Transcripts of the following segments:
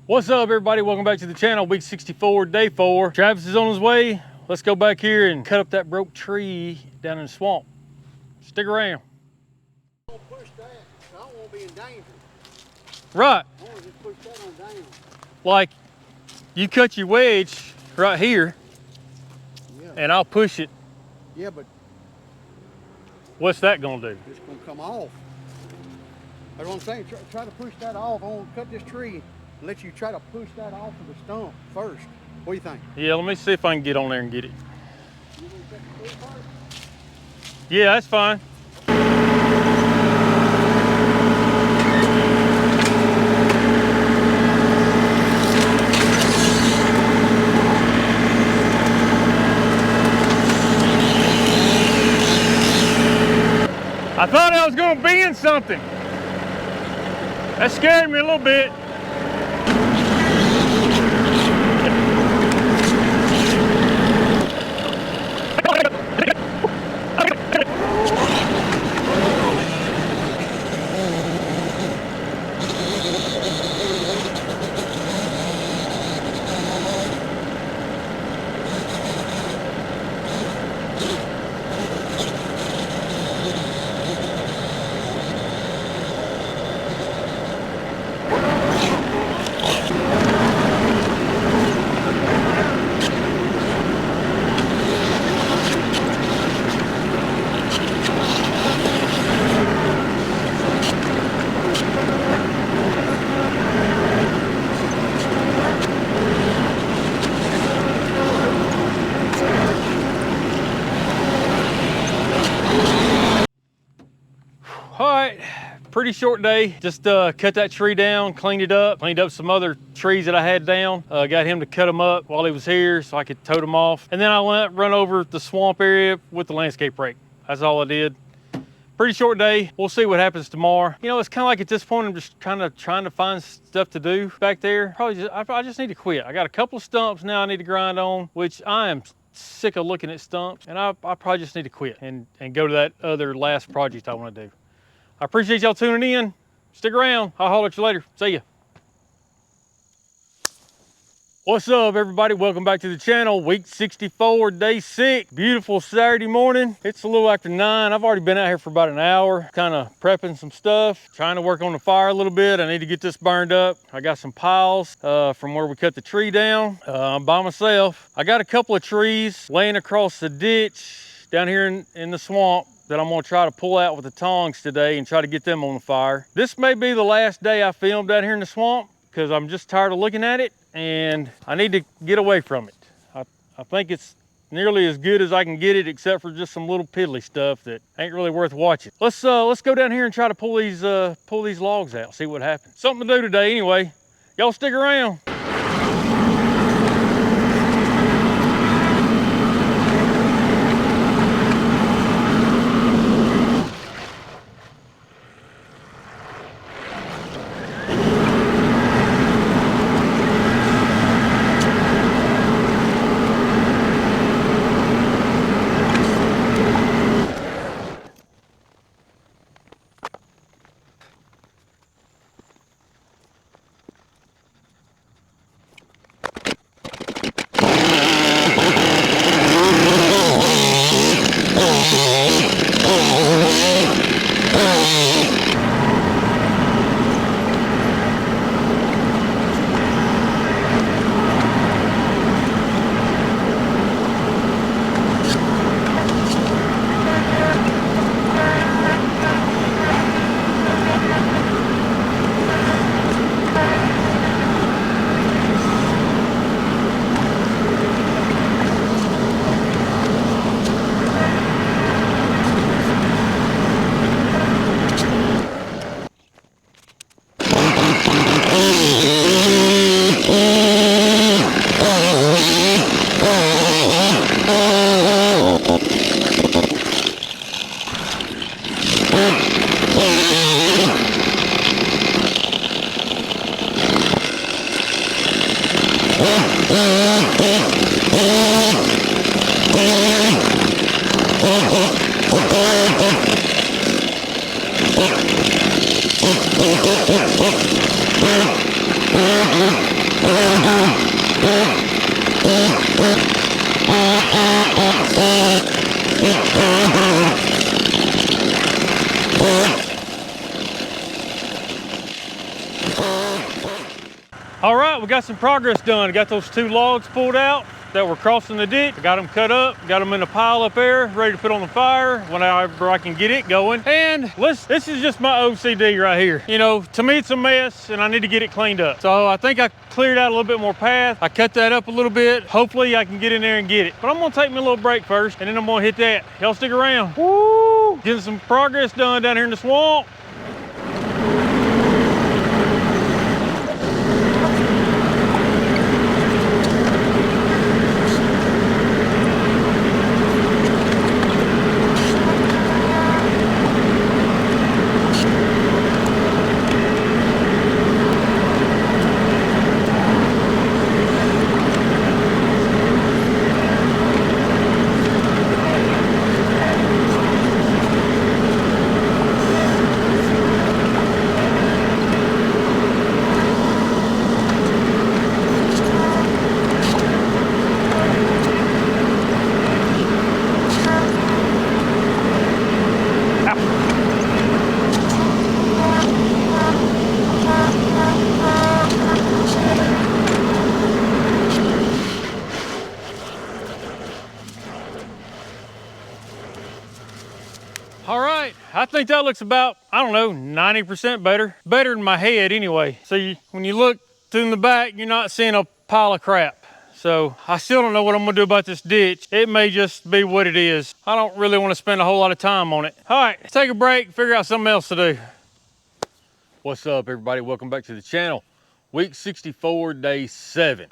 What's up, everybody? Welcome back to the channel. Week 64, day 4. Travis is on his way. Let's go back here and cut up that broke tree down in the swamp. Stick around. Don't push that, so I don't want to be in danger. Right. I want to just push that on down. Like, you cut your wedge right here, Yeah. and I'll push it. Yeah, but What's that gonna do? it's going to come off. That's what I'm saying. Try to push that off. I want to cut this tree and let you try to push that off of the stump first. What do you think? Yeah, let me see if I can get on there and get it. You want to cut the tree first? Yeah, that's fine. I thought I was gonna be in something. That scared me a little bit. All right, pretty short day. Just cut that tree down, cleaned up some other trees that I had down. Got him to cut them up while he was here so I could tote them off. And then I run over the swamp area with the landscape rake. That's all I did. Pretty short day. We'll see what happens tomorrow. You know, it's kind of like at this point, I'm just kind of trying to find stuff to do back there. I just need to quit. I got a couple of stumps now I need to grind on, which I am sick of looking at stumps. And I probably just need to quit and go to that other last project I want to do. I appreciate y'all tuning in. Stick around. I'll holler at you later. See ya. What's up, everybody? Welcome back to the channel. Week 64, day 6. Beautiful Saturday morning. It's a little after 9. I've already been out here for about an hour, kind of prepping some stuff, trying to work on the fire a little bit. I need to get this burned up. I got some piles from where we cut the tree down. I'm by myself. I got a couple of trees laying across the ditch down here in the swamp that I'm gonna try to pull out with the tongs today and try to get them on the fire. This may be the last day I filmed out here in the swamp because I'm just tired of looking at it and I need to get away from it. I think it's nearly as good as I can get it, except for just some little piddly stuff that ain't really worth watching. Let's go down here and try to pull these logs out, see what happens. Something to do today anyway. Y'all stick around. All right, we got some progress done. Got those 2 logs pulled out that were crossing the ditch. Got them cut up, got them in a pile up there, ready to put on the fire whenever I can get it going. And this is just my OCD right here. You know, to me it's a mess and I need to get it cleaned up. So I think I cleared out a little bit more path. I cut that up a little bit. Hopefully I can get in there and get it. But I'm gonna take me a little break first and then I'm gonna hit that. Y'all stick around. Woo! Getting some progress done down here in the swamp. All right, I think that looks about, I don't know, 90% better. Better than my head anyway. So when you look through the back, you're not seeing a pile of crap. So I still don't know what I'm gonna do about this ditch. It may just be what it is. I don't really wanna spend a whole lot of time on it. All right, take a break, figure out something else to do. What's up, everybody? Welcome back to the channel. Week 64, day 7.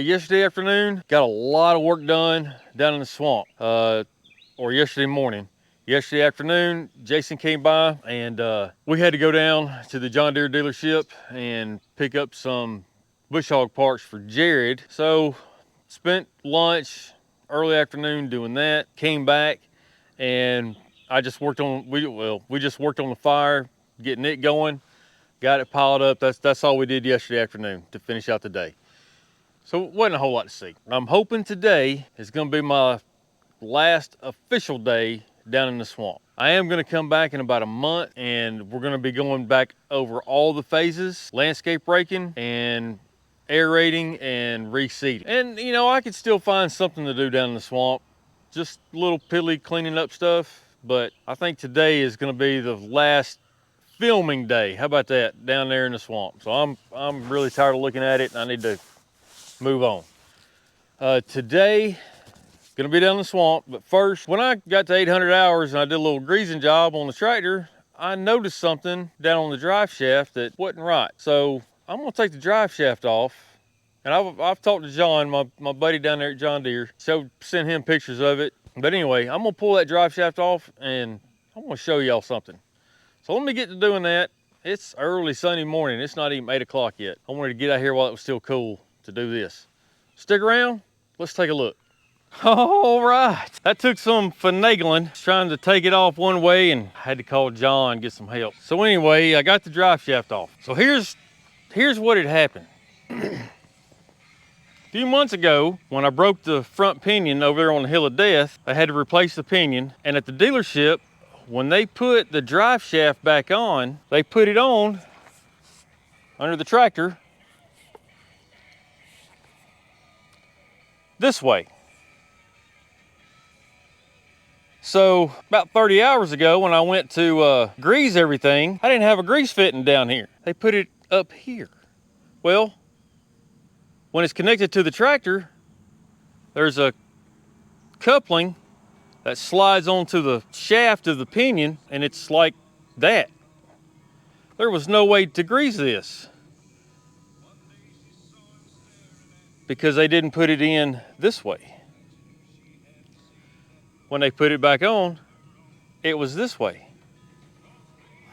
Yesterday afternoon, got a lot of work done down in the swamp, or yesterday morning. Yesterday afternoon, Jason came by and we had to go down to the John Deere dealership and pick up some bush hog parts for Jared. So spent lunch, early afternoon doing that, came back and I just worked on, we just worked on the fire, getting it going, got it piled up. That's all we did yesterday afternoon to finish out the day. So it wasn't a whole lot to see. I'm hoping today is gonna be my last official day down in the swamp. I am gonna come back in about a month and we're gonna be going back over all the phases, landscape raking and aerating and reseeding. And you know, I could still find something to do down in the swamp, just little piddly cleaning up stuff, but I think today is gonna be the last filming day. How about that, down there in the swamp? So I'm really tired of looking at it and I need to move on. Today, gonna be down in the swamp, but first, when I got to 800 hours and I did a little greasing job on the tractor, I noticed something down on the drive shaft that wasn't right. So I'm gonna take the drive shaft off, and I've talked to John, my buddy down there at John Deere, sent him pictures of it. But anyway, I'm gonna pull that drive shaft off and I'm gonna show y'all something. So let me get to doing that. It's early Sunday morning, it's not even 8 o'clock yet. I wanted to get out here while it was still cool to do this. Stick around, let's take a look. All right, that took some finagling, trying to take it off one way and I had to call John and get some help. So anyway, I got the drive shaft off. So here's what had happened. A few months ago, when I broke the front pinion over there on the Hill of Death, I had to replace the pinion. And at the dealership, when they put the drive shaft back on, they put it on under the tractor this way. So about 30 hours ago when I went to grease everything, I didn't have a grease fitting down here. They put it up here. Well, when it's connected to the tractor, there's a coupling that slides onto the shaft of the pinion and it's like that. There was no way to grease this because they didn't put it in this way. When they put it back on, it was this way.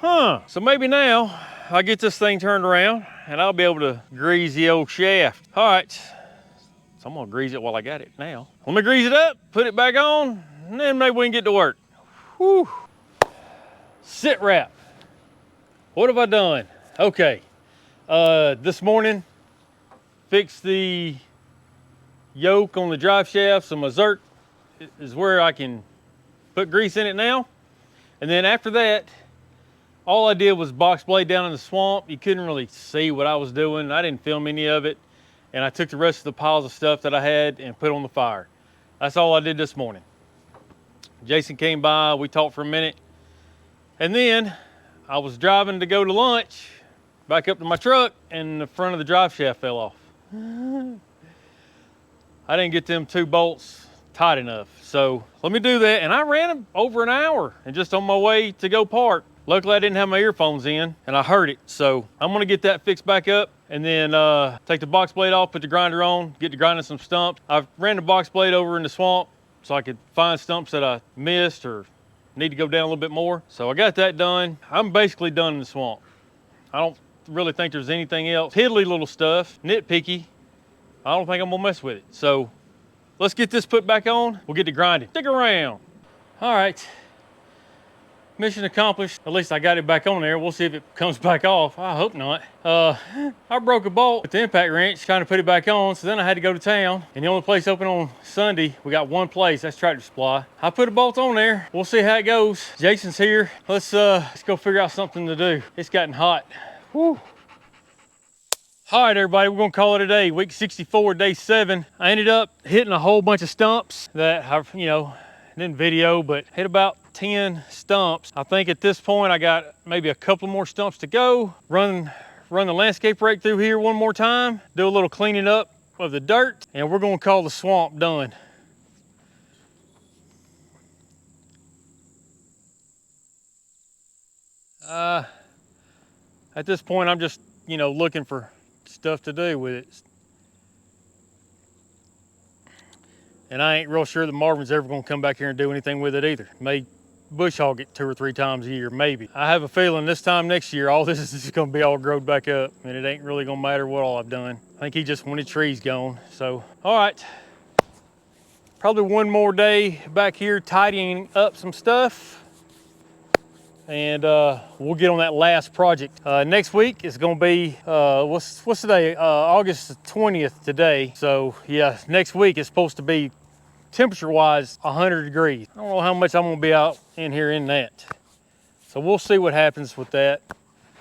So maybe now I'll get this thing turned around and I'll be able to grease the old shaft. All right, so I'm gonna grease it while I got it now. Let me grease it up, put it back on, and then maybe we can get to work. Whew. Sit wrap. What have I done? Okay, This morning, fixed the yoke on the drive shaft. So my Zerk is where I can put grease in it now. And then after that, all I did was box blade down in the swamp. You couldn't really see what I was doing. I didn't film any of it. And I took the rest of the piles of stuff that I had and put on the fire. That's all I did this morning. Jason came by, we talked for a minute. And then I was driving to go to lunch, back up to my truck, and the front of the drive shaft fell off. I didn't get them 2 bolts tight enough. So let me do that. And I ran them over an hour and just on my way to go park. Luckily I didn't have my earphones in and I heard it. So I'm gonna get that fixed back up and then take the box blade off, put the grinder on, get to grinding some stumps. I've ran the box blade over in the swamp so I could find stumps that I missed or need to go down a little bit more. So I got that done. I'm basically done in the swamp. I don't really think there's anything else. Piddly little stuff, nitpicky. I don't think I'm gonna mess with it. So let's get this put back on. We'll get to grinding. Stick around. All right, mission accomplished. At least I got it back on there. We'll see if it comes back off. I hope not. I broke a bolt with the impact wrench, trying to put it back on. So then I had to go to town. And the only place open on Sunday, we got one place, that's Tractor Supply. I put a bolt on there. We'll see how it goes. Jason's here. Let's go figure out something to do. It's gotten hot. Whew. All right, everybody, we're gonna call it a day. Week 64, day 7. I ended up hitting a whole bunch of stumps that I, didn't video, but hit about 10 stumps. I think at this point I got maybe a couple more stumps to go. Run the landscape rake through here one more time, do a little cleaning up of the dirt, and we're gonna call the swamp done. At this point, I'm just, looking for stuff to do with it. And I ain't real sure that Marvin's ever gonna come back here and do anything with it either. May bush hog it 2 or 3 times a year, maybe. I have a feeling this time next year, all this is just gonna be all growed back up and it ain't really gonna matter what all I've done. I think he just wanted trees gone. So, all right. Probably one more day back here tidying up some stuff. And we'll get on that last project. Next week is gonna be, what's today? August 20th today. So yeah, next week is supposed to be temperature-wise 100 degrees. I don't know how much I'm gonna be out in here in that. So we'll see what happens with that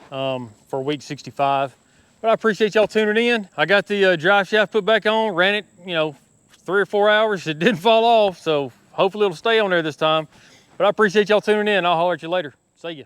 for week 65. But I appreciate y'all tuning in. I got the drive shaft put back on, ran it, 3 or 4 hours. It didn't fall off, so hopefully it'll stay on there this time. But I appreciate y'all tuning in. I'll holler at you later. See ya.